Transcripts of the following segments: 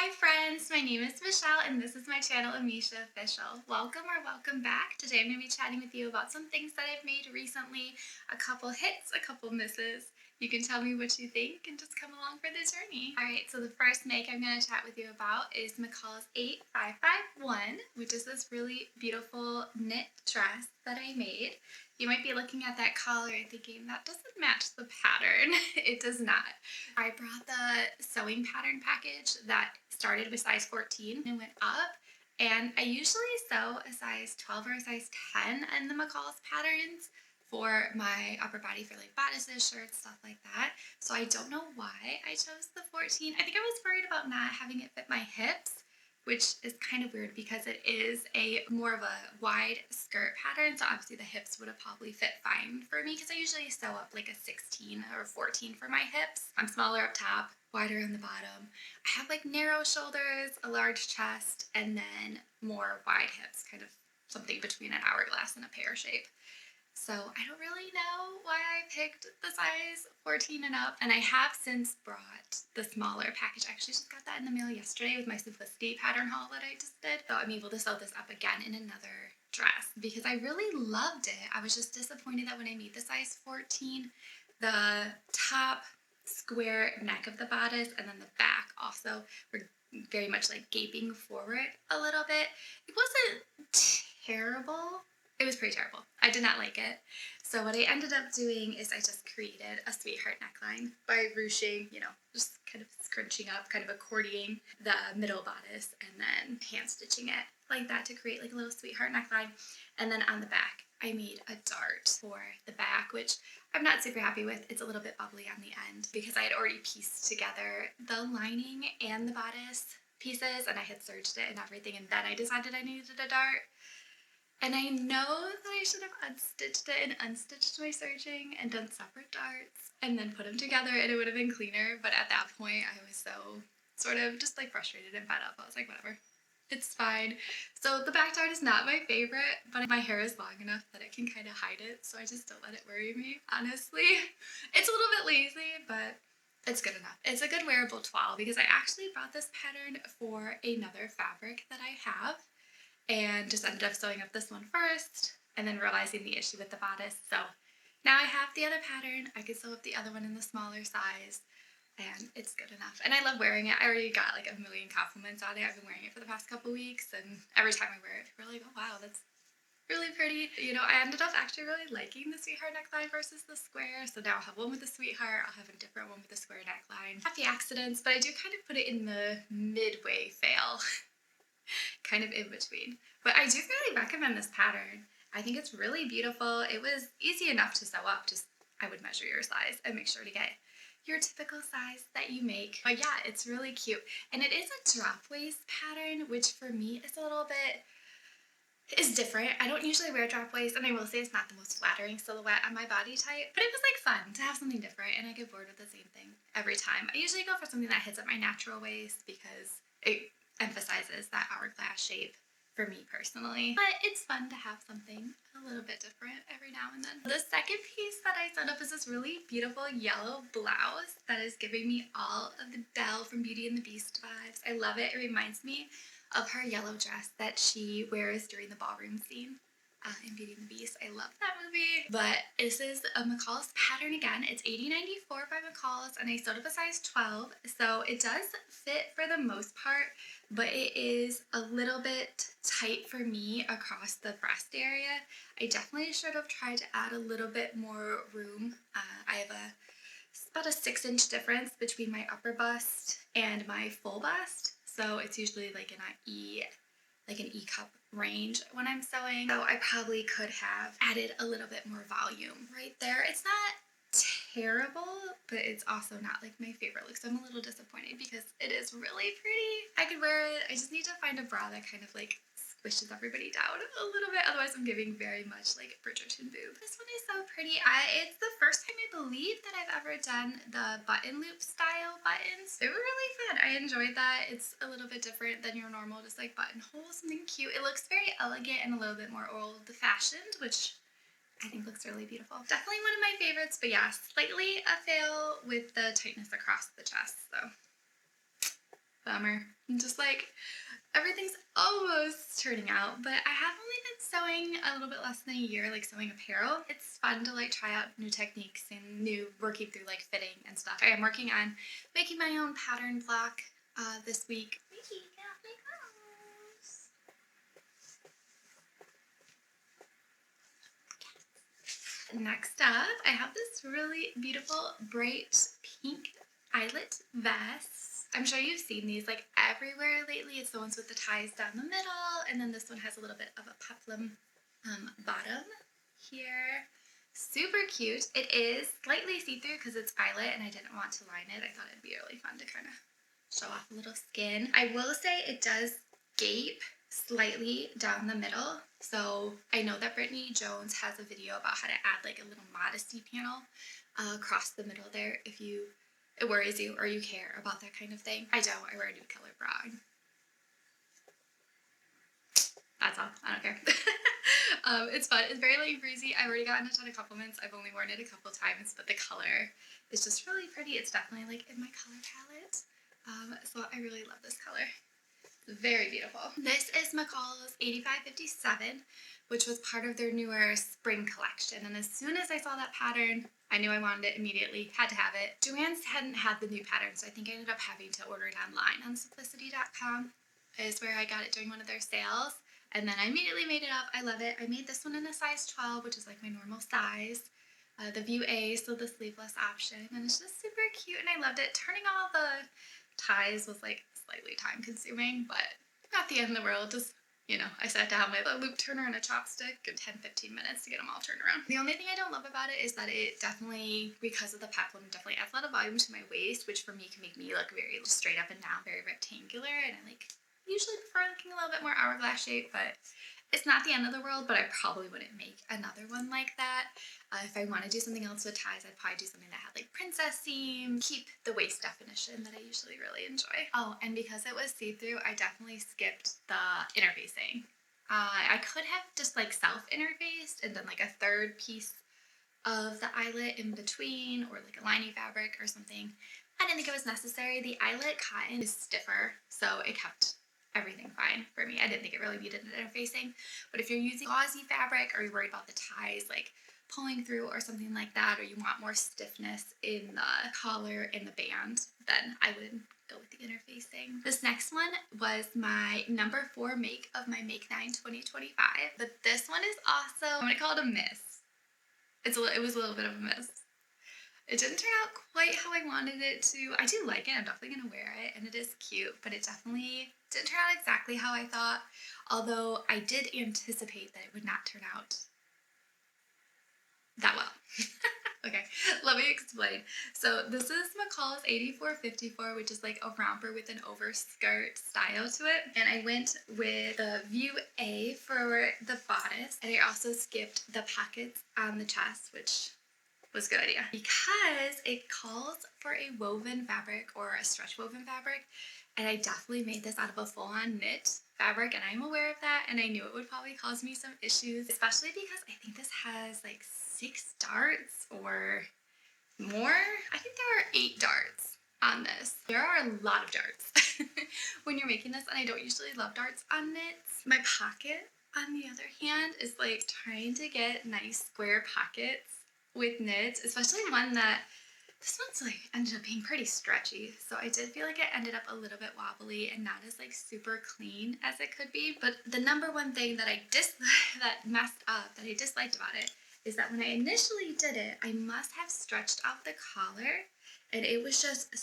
Hi friends, my name is Michelle and this is my channel Amicia.Official. Welcome back. Today I'm going to be chatting with you about some things that I've made recently, a couple hits, a couple misses. You can tell me what you think and just come along for the journey. Alright, so the first make I'm going to chat with you about is McCall's 8551, which is this really beautiful knit dress that I made. You might be looking at that collar and thinking, that doesn't match the pattern. It does not. I brought the sewing pattern package that started with size 14 and went up. And I usually sew a size 12 or a size 10 in the McCall's patterns for my upper body, for like bodices, shirts, stuff like that. So I don't know why I chose the 14. I think I was worried about not having it fit my hips, which is kind of weird because it is a more of a wide skirt pattern. So obviously the hips would have probably fit fine for me because I usually sew up like a 16 or 14 for my hips. I'm smaller up top, wider on the bottom. I have like narrow shoulders, a large chest, and then more wide hips, kind of something between an hourglass and a pear shape. So I don't really know why I picked the size 14 and up, and I have since brought the smaller package. I actually just got that in the mail yesterday with my Simplicity pattern haul that I just did. So I'm able to sew this up again in another dress because I really loved it. I was just disappointed that when I made the size 14, the top square neck of the bodice and then the back also were very much like gaping forward a little bit. It wasn't terrible. It was pretty terrible. I did not like it. So what I ended up doing is I just created a sweetheart neckline by ruching, just kind of scrunching up, kind of accordioning the middle bodice and then hand stitching it like that to create like a little sweetheart neckline. And then on the back, I made a dart for the back, which I'm not super happy with. It's a little bit bubbly on the end because I had already pieced together the lining and the bodice pieces and I had serged it and everything, and then I decided I needed a dart. And I know that I should have unstitched it and unstitched my serging and done separate darts and then put them together and it would have been cleaner, but at that point I was so sort of just like frustrated and fed up. I was like, whatever. It's fine. So the back dart is not my favorite, but my hair is long enough that it can kind of hide it, so I just don't let it worry me, honestly. It's a little bit lazy, but it's good enough. It's a good wearable toile because I actually brought this pattern for another fabric that I have and just ended up sewing up this one first and then realizing the issue with the bodice. So now I have the other pattern. I could sew up the other one in the smaller size and it's good enough. And I love wearing it. I already got like a million compliments on it. I've been wearing it for the past couple weeks and every time I wear it, people are like, oh wow, that's really pretty. I ended up actually really liking the sweetheart neckline versus the square. So now I'll have one with the sweetheart. I'll have a different one with the square neckline. Happy accidents, but I do kind of put it in the midway fail. Kind of in between. But I do really recommend this pattern. I think it's really beautiful. It was easy enough to sew up. Just I would measure your size and make sure to get your typical size that you make. But yeah, it's really cute. And it is a drop waist pattern, which for me is a little bit different. I don't usually wear drop waist, and I will say it's not the most flattering silhouette on my body type, but it was like fun to have something different, and I get bored with the same thing every time. I usually go for something that hits at my natural waist because it emphasizes that hourglass shape for me personally. But it's fun to have something a little bit different every now and then. The second piece that I set up is this really beautiful yellow blouse that is giving me all of the Belle from Beauty and the Beast vibes. I love it. It reminds me of her yellow dress that she wears during the ballroom scene in Beauty and the Beast. I love that movie. But this is a McCall's pattern again. It's $80.94 by McCall's, and I sewed up a size 12, so it does fit for the most part, but it is a little bit tight for me across the breast area. I definitely should have tried to add a little bit more room. I have about a 6-inch difference between my upper bust and my full bust, so it's usually like an E cup range when I'm sewing. So I probably could have added a little bit more volume right there. It's not terrible, but it's also not like my favorite look. So I'm a little disappointed because it is really pretty. I could wear it. I just need to find a bra that kind of like squishes everybody down a little bit. Otherwise I'm giving very much like Bridgerton boob. This one is so pretty. It's the first time I believe that I've ever done the button loop style buttons. They were really fun. I enjoyed that. It's a little bit different than your normal just like buttonhole, something cute. It looks very elegant and a little bit more old-fashioned, which I think looks really beautiful. Definitely one of my favorites, but yeah, slightly a fail with the tightness across the chest, so Bummer. I'm just like, everything's almost turning out, but I have only been sewing a little bit less than a year, like sewing apparel. It's fun to like try out new techniques and working through like fitting and stuff. I am working on making my own pattern block this week. Mickey, get off my clothes. Next up, I have this really beautiful bright pink eyelet vest. I'm sure you've seen these like everywhere lately. It's the ones with the ties down the middle, and then this one has a little bit of a peplum bottom here. Super cute. It is slightly see-through because it's eyelet and I didn't want to line it. I thought it'd be really fun to kind of show off a little skin. I will say it does gape slightly down the middle. So I know that Brittany Jones has a video about how to add like a little modesty panel across the middle there if it worries you or you care about that kind of thing. I don't. I wear a nude color bra. That's all. I don't care. It's fun. It's very light and breezy. I've already gotten a ton of compliments. I've only worn it a couple times, but the color is just really pretty. It's definitely like in my color palette. So I really love this color. It's very beautiful. This is McCall's 8557, which was part of their newer spring collection. And as soon as I saw that pattern, I knew I wanted it immediately. Had to have it. Joann's hadn't had the new pattern, so I think I ended up having to order it online on simplicity.com is where I got it during one of their sales. And then I immediately made it up. I love it. I made this one in a size 12, which is like my normal size. The view A, so the sleeveless option. And it's just super cute, and I loved it. Turning all the ties was like slightly time consuming, but not the end of the world. Just, I sat down with a loop turner and a chopstick in 10-15 minutes to get them all turned around. The only thing I don't love about it is that it definitely, because of the peplum, definitely adds a lot of volume to my waist, which for me can make me look very straight up and down, very rectangular, and I usually prefer looking a little bit more hourglass shape, but it's not the end of the world, but I probably wouldn't make another one like that. If I want to do something else with ties, I'd probably do something that had like princess seam, keep the waist definition that I usually really enjoy. Oh, and because it was see-through, I definitely skipped the interfacing. I could have just like self-interfaced and done like a third piece of the eyelet in between, or like a lining fabric or something. I didn't think it was necessary. The eyelet cotton is stiffer, so it kept everything fine for me. I didn't think it really needed an interfacing, but if you're using gauzy fabric or you're worried about the ties like pulling through or something like that, or you want more stiffness in the collar and the band, then I would go with the interfacing. This next one was my number 4 make of my Make 9 2025, but this one is awesome. I'm gonna call it a miss. It was a little bit of a miss. It didn't turn out quite how I wanted it to. I do like it. I'm definitely going to wear it, and it is cute, but it definitely didn't turn out exactly how I thought, although I did anticipate that it would not turn out that well. Okay, let me explain. So this is McCall's 8454, which is like a romper with an overskirt style to it, and I went with the view A for the bodice, and I also skipped the pockets on the chest, which was a good idea because it calls for a woven fabric or a stretch woven fabric, and I definitely made this out of a full-on knit fabric, and I'm aware of that, and I knew it would probably cause me some issues, especially because I think this has like 6 darts or more. I think there are 8 darts on this. There are a lot of darts when you're making this, and I don't usually love darts on knits. My pocket, on the other hand, is like trying to get nice square pockets with knits, especially one that this one's like ended up being pretty stretchy, so I did feel like it ended up a little bit wobbly and not as like super clean as it could be. But the number one thing that I messed up, that I disliked about it, is that when I initially did it, I must have stretched out the collar, and it was just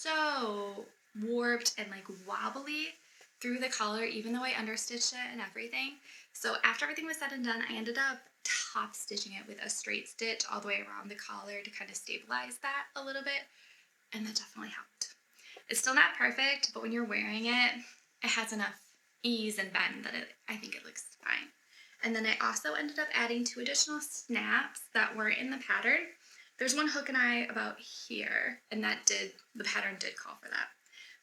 so warped and like wobbly through the collar, even though I understitched it and everything. So after everything was said and done, I ended up top stitching it with a straight stitch all the way around the collar to kind of stabilize that a little bit, and that definitely helped. It's still not perfect, but when you're wearing it, it has enough ease and bend that I think it looks fine. And then I also ended up adding 2 additional snaps that weren't in the pattern. There's one hook and eye about here, and the pattern did call for that.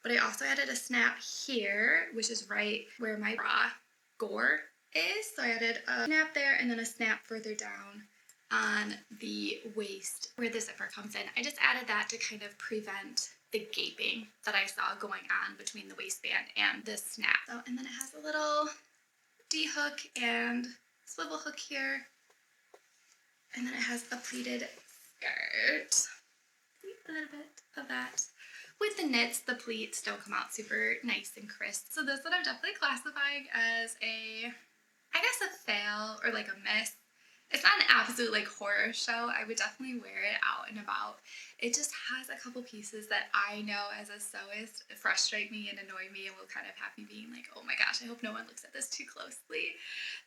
But I also added a snap here, which is right where my bra gore is. So I added a snap there and then a snap further down on the waist where the zipper comes in. I just added that to kind of prevent the gaping that I saw going on between the waistband and this snap. So, and then it has a little D-hook and swivel hook here. And then it has a pleated skirt. A little bit of that. With the knits, the pleats don't come out super nice and crisp. So this one I'm definitely classifying as I guess a fail or like a miss. It's not an absolute like horror show. I would definitely wear it out and about. It just has a couple pieces that I know as a sewist frustrate me and annoy me and will kind of have me being like, oh my gosh, I hope no one looks at this too closely.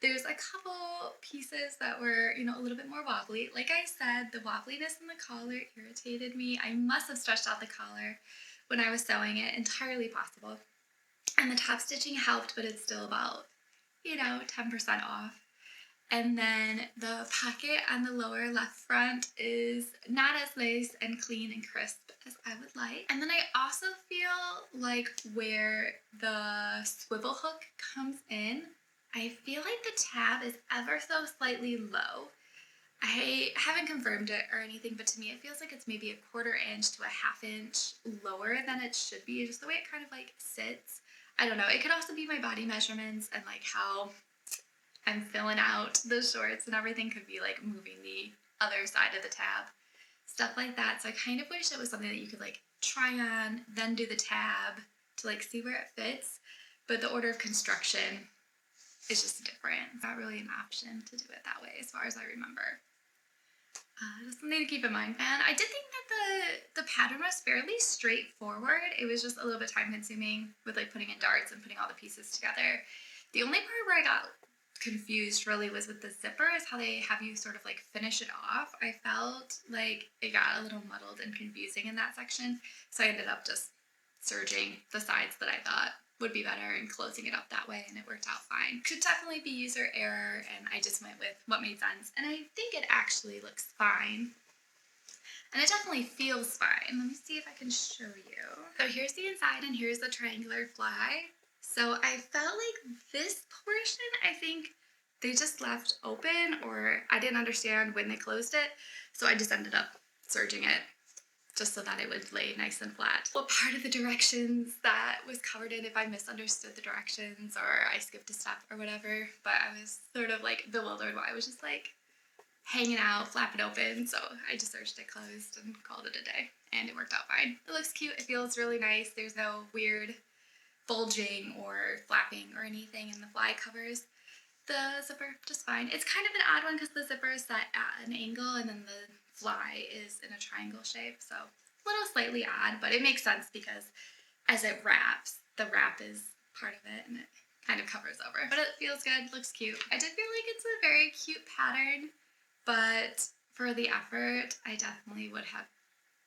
There's a couple pieces that were, a little bit more wobbly. Like I said, the wobbliness in the collar irritated me. I must have stretched out the collar when I was sewing it, entirely possible. And the top stitching helped, but it's still about, 10% off. And then the pocket on the lower left front is not as nice and clean and crisp as I would like. And then I also feel like where the swivel hook comes in, I feel like the tab is ever so slightly low. I haven't confirmed it or anything, but to me it feels like it's maybe a 1/4 inch to a 1/2 inch lower than it should be, just the way it kind of like sits. I don't know. It could also be my body measurements and like how I'm filling out the shorts and everything could be like moving the other side of the tab, stuff like that. So I kind of wish it was something that you could like try on, then do the tab to like see where it fits. But the order of construction is just different. It's not really an option to do it that way as far as I remember. Just something to keep in mind. And I did think that the pattern was fairly straightforward. It was just a little bit time consuming with like putting in darts and putting all the pieces together. The only part where I got confused really was with the zipper, is how they have you sort of like finish it off. I felt like it got a little muddled and confusing in that section. So I ended up just serging the sides that I thought would be better and closing it up that way, and it worked out fine. Could definitely be user error, and I just went with what made sense, and I think it actually looks fine. And it definitely feels fine. Let me see if I can show you. So here's the inside, and here's the triangular fly. So I felt like this portion, I think they just left open, or I didn't understand when they closed it, so I just ended up serging it just so that it would lay nice and flat. What part of the directions that was covered in, if I misunderstood the directions or I skipped a step or whatever, but I was sort of like bewildered while I was just like hanging out, flapping open, so I just serged it closed and called it a day, and it worked out fine. It looks cute, it feels really nice, there's no weird bulging or flapping or anything in the fly covers. The zipper, just fine. It's kind of an odd one because the zipper is set at an angle and then the fly is in a triangle shape, so a little slightly odd, but it makes sense because as it wraps, the wrap is part of it and it kind of covers over. But it feels good, looks cute. I did feel like it's a very cute pattern, but for the effort, I definitely would have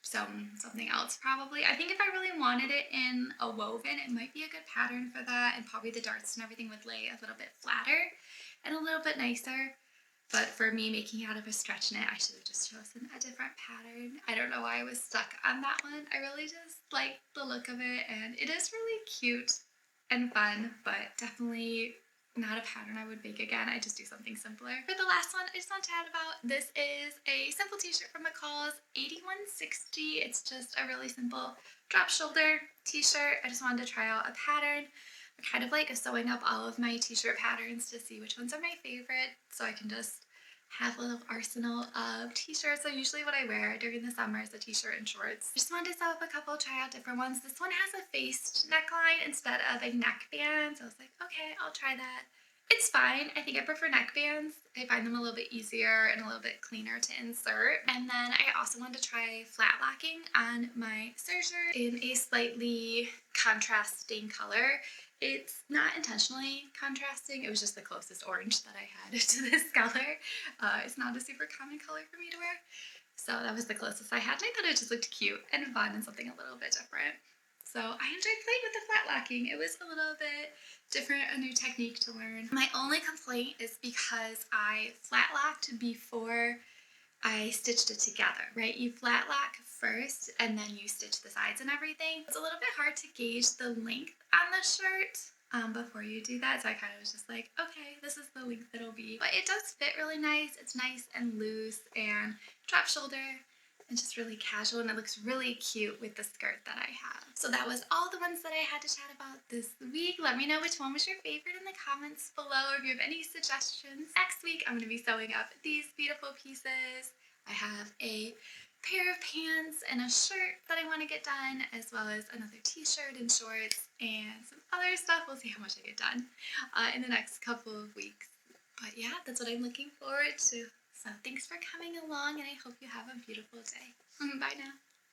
sewn something else probably. I think if I really wanted it in a woven, it might be a good pattern for that, and probably the darts and everything would lay a little bit flatter and a little bit nicer. But for me, making out of a stretch knit, I should have just chosen a different pattern. I don't know why I was stuck on that one. I really just like the look of it, and it is really cute and fun, but definitely not a pattern I would make again. I just do something simpler. For the last one, I just want to chat about, this is a simple t-shirt from McCall's 8160. It's just a really simple drop shoulder t-shirt. I just wanted to try out a pattern. I'm kind of like sewing up all of my t-shirt patterns to see which ones are my favorite, so I can just have a little arsenal of t-shirts. So usually what I wear during the summer is a t-shirt and shorts. I just wanted to sew up a couple, try out different ones. This one has a faced neckline instead of a neckband, so I was like, okay, I'll try that. It's fine. I think I prefer neckbands. I find them a little bit easier and a little bit cleaner to insert. And then I also wanted to try flat locking on my serger in a slightly contrasting color. It's not intentionally contrasting, it was just the closest orange that I had to this color. It's not a super common color for me to wear, so that was the closest I had, and I thought it just looked cute and fun and something a little bit different. So I enjoyed playing with the flat locking. It was a little bit different, a new technique to learn. My only complaint is because I flat locked before I stitched it together, right? You flat lock first and then you stitch the sides and everything. It's a little bit hard to gauge the length on the shirt before you do that, so I kind of was just like, okay, this is the length it'll be. But it does fit really nice. It's nice and loose and drop shoulder, and just really casual, and it looks really cute with the skirt that I have. So that was all the ones that I had to chat about this week. Let me know which one was your favorite in the comments below, or if you have any suggestions. Next week I'm going to be sewing up these beautiful pieces. I have a pair of pants and a shirt that I want to get done, as well as another t-shirt and shorts and some other stuff. We'll see how much I get done in the next couple of weeks. But yeah, that's what I'm looking forward to. So thanks for coming along, and I hope you have a beautiful day. Bye now.